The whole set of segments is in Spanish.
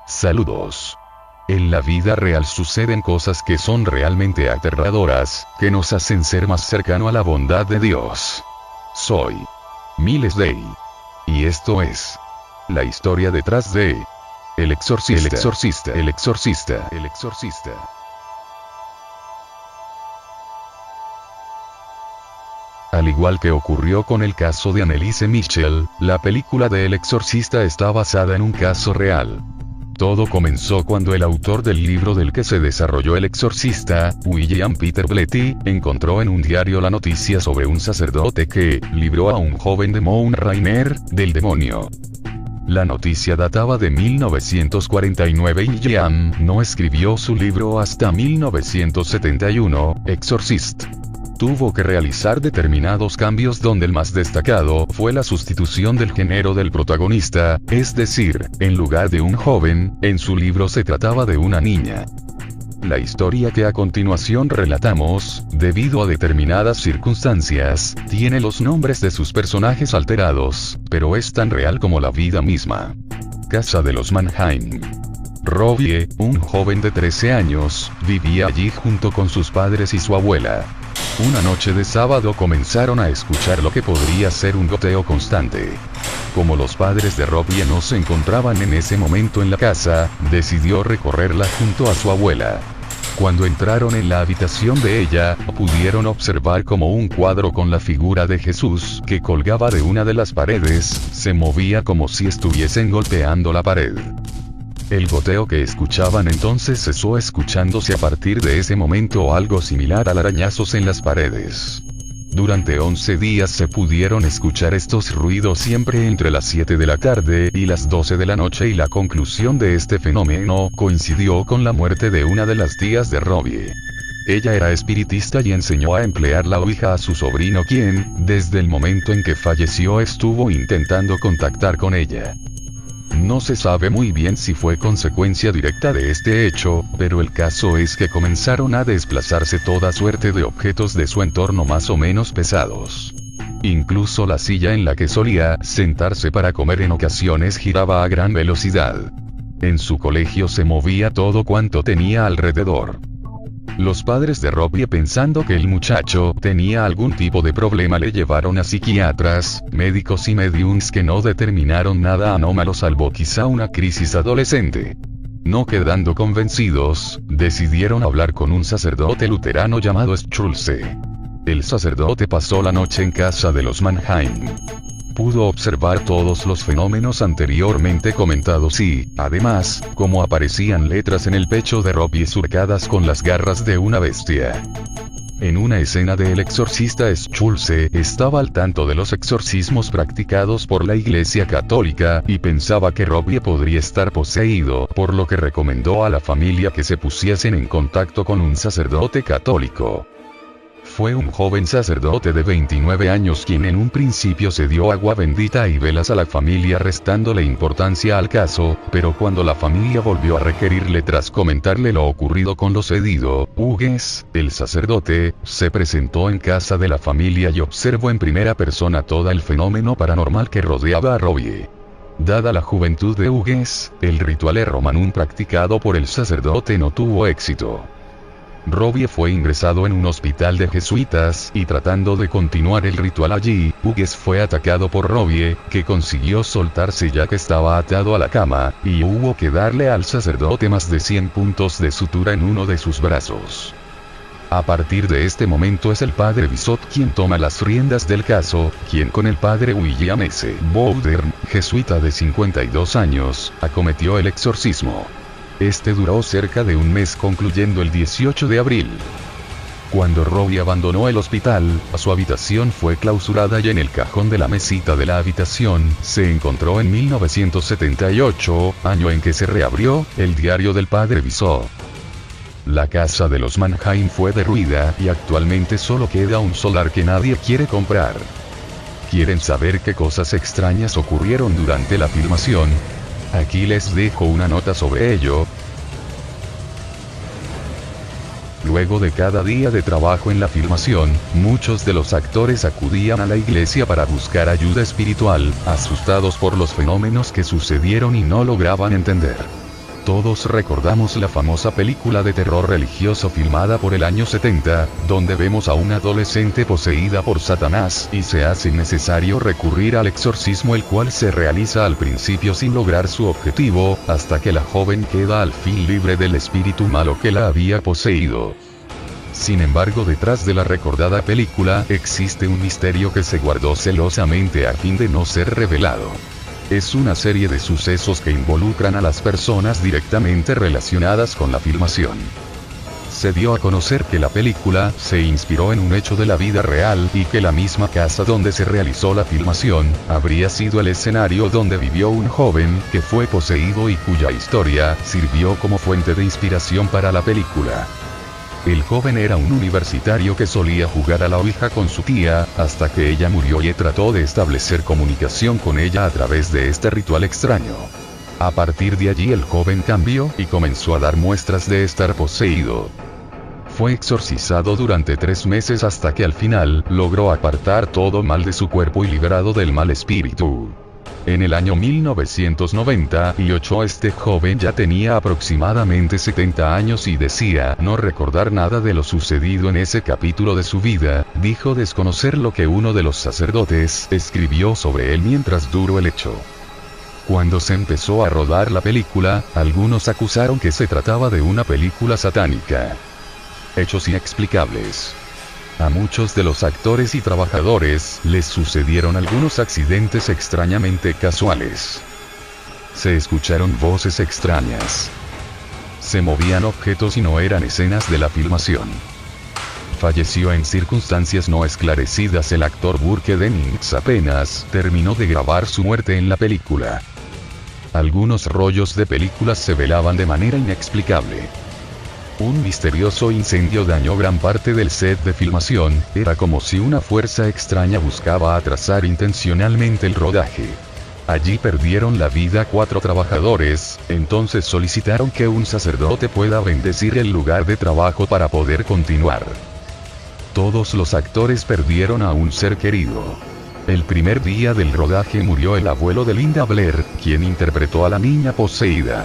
Saludos. En la vida real suceden cosas que son realmente aterradoras, que nos hacen ser más cercano a la bondad de Dios. Soy Miles Day. Y esto es la historia detrás de El Exorcista. El Exorcista. El Exorcista. El Exorcista. Al igual que ocurrió con el caso de Anneliese Michel, la película de El Exorcista está basada en un caso real. Todo comenzó cuando el autor del libro del que se desarrolló El Exorcista, William Peter Blatty, encontró en un diario la noticia sobre un sacerdote que libró a un joven demon Rainer del demonio. La noticia databa de 1949 y William no escribió su libro hasta 1971, Exorcist. Tuvo que realizar determinados cambios donde el más destacado fue la sustitución del género del protagonista, es decir, en lugar de un joven, en su libro se trataba de una niña. La historia que a continuación relatamos, debido a determinadas circunstancias, tiene los nombres de sus personajes alterados, pero es tan real como la vida misma. Casa de los Mannheim. Robbie, un joven de 13 años, vivía allí junto con sus padres y su abuela. Una noche de sábado comenzaron a escuchar lo que podría ser un goteo constante. Como los padres de Robbie no se encontraban en ese momento en la casa, decidió recorrerla junto a su abuela. Cuando entraron en la habitación de ella, pudieron observar como un cuadro con la figura de Jesús, que colgaba de una de las paredes, se movía como si estuviesen golpeando la pared. El goteo que escuchaban entonces cesó escuchándose a partir de ese momento algo similar a arañazos en las paredes. Durante 11 días se pudieron escuchar estos ruidos siempre entre las 7 de la tarde y las 12 de la noche y la conclusión de este fenómeno coincidió con la muerte de una de las tías de Robbie. Ella era espiritista y enseñó a emplear la ouija a su sobrino quien, desde el momento en que falleció estuvo intentando contactar con ella. No se sabe muy bien si fue consecuencia directa de este hecho, pero el caso es que comenzaron a desplazarse toda suerte de objetos de su entorno más o menos pesados. Incluso la silla en la que solía sentarse para comer en ocasiones giraba a gran velocidad. En su colegio se movía todo cuanto tenía alrededor. Los padres de Robbie, pensando que el muchacho tenía algún tipo de problema, le llevaron a psiquiatras, médicos y mediums que no determinaron nada anómalo salvo quizá una crisis adolescente. No quedando convencidos, decidieron hablar con un sacerdote luterano llamado Schulze. El sacerdote pasó la noche en casa de los Mannheim. Pudo observar todos los fenómenos anteriormente comentados y, además, cómo aparecían letras en el pecho de Robbie surcadas con las garras de una bestia. En una escena de El Exorcista, Schulze estaba al tanto de los exorcismos practicados por la Iglesia Católica y pensaba que Robbie podría estar poseído, por lo que recomendó a la familia que se pusiesen en contacto con un sacerdote católico. Fue un joven sacerdote de 29 años quien en un principio se dio agua bendita y velas a la familia restándole importancia al caso, pero cuando la familia volvió a requerirle tras comentarle lo ocurrido con lo cedido, Hughes, el sacerdote, se presentó en casa de la familia y observó en primera persona todo el fenómeno paranormal que rodeaba a Robbie. Dada la juventud de Hughes, el ritual romanum practicado por el sacerdote no tuvo éxito. Robbie fue ingresado en un hospital de jesuitas y tratando de continuar el ritual allí, Hughes fue atacado por Robbie, que consiguió soltarse ya que estaba atado a la cama, y hubo que darle al sacerdote más de 100 puntos de sutura en uno de sus brazos. A partir de este momento es el padre Bissot quien toma las riendas del caso, quien con el padre William S. Bowdern, jesuita de 52 años, acometió el exorcismo. Este duró cerca de un mes concluyendo el 18 de abril. Cuando Robbie abandonó el hospital, su habitación fue clausurada y en el cajón de la mesita de la habitación, se encontró en 1978, año en que se reabrió, el diario del padre Bissot. La casa de los Mannheim fue derruida y actualmente solo queda un solar que nadie quiere comprar. ¿Quieren saber qué cosas extrañas ocurrieron durante la filmación? Aquí les dejo una nota sobre ello. Luego de cada día de trabajo en la filmación, muchos de los actores acudían a la iglesia para buscar ayuda espiritual, asustados por los fenómenos que sucedieron y no lograban entender. Todos recordamos la famosa película de terror religioso filmada por el año 70, donde vemos a una adolescente poseída por Satanás y se hace necesario recurrir al exorcismo, el cual se realiza al principio sin lograr su objetivo, hasta que la joven queda al fin libre del espíritu malo que la había poseído. Sin embargo, detrás de la recordada película existe un misterio que se guardó celosamente a fin de no ser revelado. Es una serie de sucesos que involucran a las personas directamente relacionadas con la filmación. Se dio a conocer que la película se inspiró en un hecho de la vida real y que la misma casa donde se realizó la filmación habría sido el escenario donde vivió un joven que fue poseído y cuya historia sirvió como fuente de inspiración para la película. El joven era un universitario que solía jugar a la ouija con su tía, hasta que ella murió y trató de establecer comunicación con ella a través de este ritual extraño. A partir de allí el joven cambió y comenzó a dar muestras de estar poseído. Fue exorcizado durante 3 meses hasta que al final logró apartar todo mal de su cuerpo y liberado del mal espíritu. En el año 1998 este joven ya tenía aproximadamente 70 años y decía no recordar nada de lo sucedido en ese capítulo de su vida. Dijo desconocer lo que uno de los sacerdotes escribió sobre él mientras duró el hecho. Cuando se empezó a rodar la película, algunos acusaron que se trataba de una película satánica. Hechos inexplicables. A muchos de los actores y trabajadores les sucedieron algunos accidentes extrañamente casuales. Se escucharon voces extrañas. Se movían objetos y no eran escenas de la filmación. Falleció en circunstancias no esclarecidas el actor Burke Dennings apenas terminó de grabar su muerte en la película. Algunos rollos de películas se velaban de manera inexplicable. Un misterioso incendio dañó gran parte del set de filmación, era como si una fuerza extraña buscaba atrasar intencionalmente el rodaje. Allí perdieron la vida 4 trabajadores, entonces solicitaron que un sacerdote pueda bendecir el lugar de trabajo para poder continuar. Todos los actores perdieron a un ser querido. El primer día del rodaje murió el abuelo de Linda Blair, quien interpretó a la niña poseída.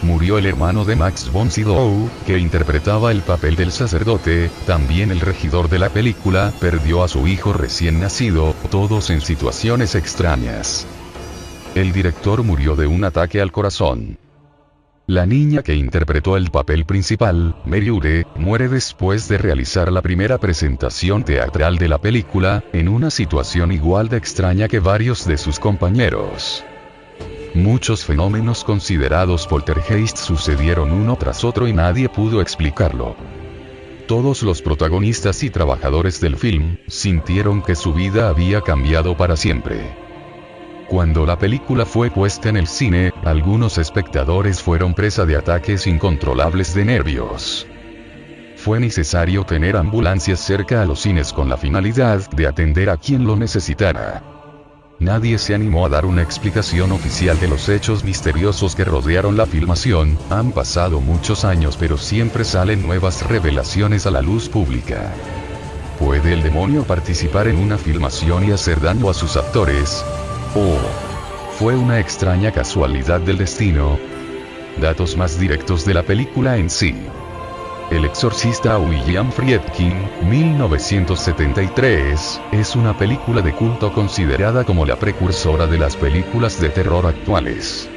Murió el hermano de Max von Sydow, que interpretaba el papel del sacerdote. También el regidor de la película perdió a su hijo recién nacido, todos en situaciones extrañas. El director murió de un ataque al corazón. La niña que interpretó el papel principal, Mary Ure, muere después de realizar la primera presentación teatral de la película, en una situación igual de extraña que varios de sus compañeros. Muchos fenómenos considerados poltergeist sucedieron uno tras otro y nadie pudo explicarlo. Todos los protagonistas y trabajadores del film sintieron que su vida había cambiado para siempre. Cuando la película fue puesta en el cine, algunos espectadores fueron presa de ataques incontrolables de nervios. Fue necesario tener ambulancias cerca a los cines con la finalidad de atender a quien lo necesitara. Nadie se animó a dar una explicación oficial de los hechos misteriosos que rodearon la filmación. Han pasado muchos años pero siempre salen nuevas revelaciones a la luz pública. ¿Puede el demonio participar en una filmación y hacer daño a sus actores? ¿O fue una extraña casualidad del destino? Datos más directos de la película en sí. El exorcista William Friedkin, 1973, es una película de culto considerada como la precursora de las películas de terror actuales.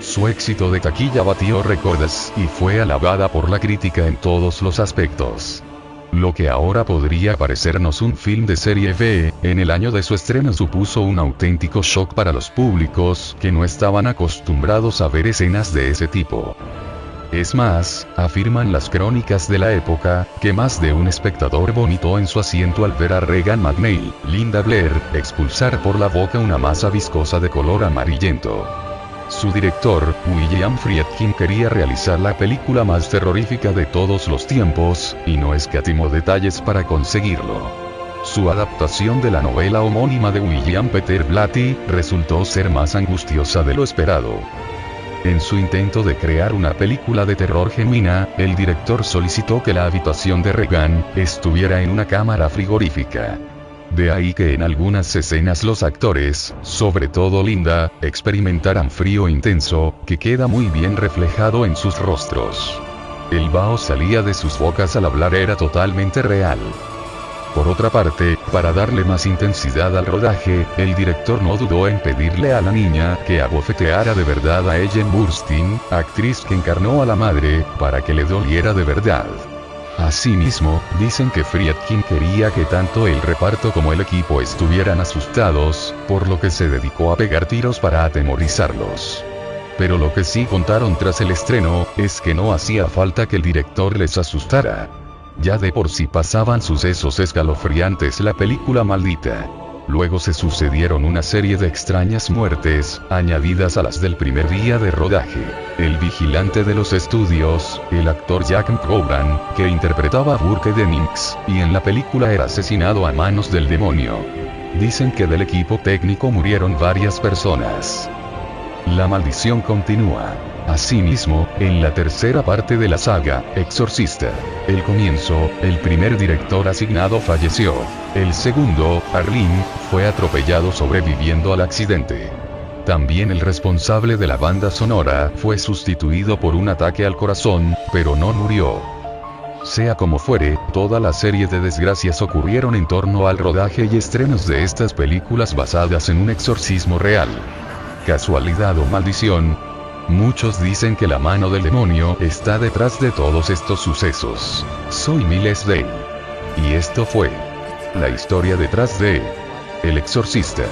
Su éxito de taquilla batió récords y fue alabada por la crítica en todos los aspectos. Lo que ahora podría parecernos un film de serie B, en el año de su estreno supuso un auténtico shock para los públicos que no estaban acostumbrados a ver escenas de ese tipo. Es más, afirman las crónicas de la época, que más de un espectador vomitó en su asiento al ver a Regan McNeil, Linda Blair, expulsar por la boca una masa viscosa de color amarillento. Su director, William Friedkin, quería realizar la película más terrorífica de todos los tiempos, y no escatimó detalles para conseguirlo. Su adaptación de la novela homónima de William Peter Blatty resultó ser más angustiosa de lo esperado. En su intento de crear una película de terror genuina, el director solicitó que la habitación de Regan estuviera en una cámara frigorífica. De ahí que en algunas escenas los actores, sobre todo Linda, experimentaran frío intenso, que queda muy bien reflejado en sus rostros. El vaho salía de sus bocas al hablar era totalmente real. Por otra parte, para darle más intensidad al rodaje, el director no dudó en pedirle a la niña que abofeteara de verdad a Ellen Burstyn, actriz que encarnó a la madre, para que le doliera de verdad. Asimismo, dicen que Friedkin quería que tanto el reparto como el equipo estuvieran asustados, por lo que se dedicó a pegar tiros para atemorizarlos. Pero lo que sí contaron tras el estreno, es que no hacía falta que el director les asustara. Ya de por sí pasaban sucesos escalofriantes la película maldita. Luego se sucedieron una serie de extrañas muertes, añadidas a las del primer día de rodaje. El vigilante de los estudios, el actor Jack Cobran, que interpretaba a Burke Dennings, y en la película era asesinado a manos del demonio. Dicen que del equipo técnico murieron varias personas. La maldición continúa. Asimismo, en la tercera parte de la saga, Exorcista, el comienzo, el primer director asignado falleció. El segundo, Arlene, fue atropellado sobreviviendo al accidente. También el responsable de la banda sonora fue sustituido por un ataque al corazón, pero no murió. Sea como fuere, toda la serie de desgracias ocurrieron en torno al rodaje y estrenos de estas películas basadas en un exorcismo real. ¿Casualidad o maldición? Muchos dicen que la mano del demonio está detrás de todos estos sucesos. Soy Miles Day. Y esto fue la historia detrás de El Exorcista.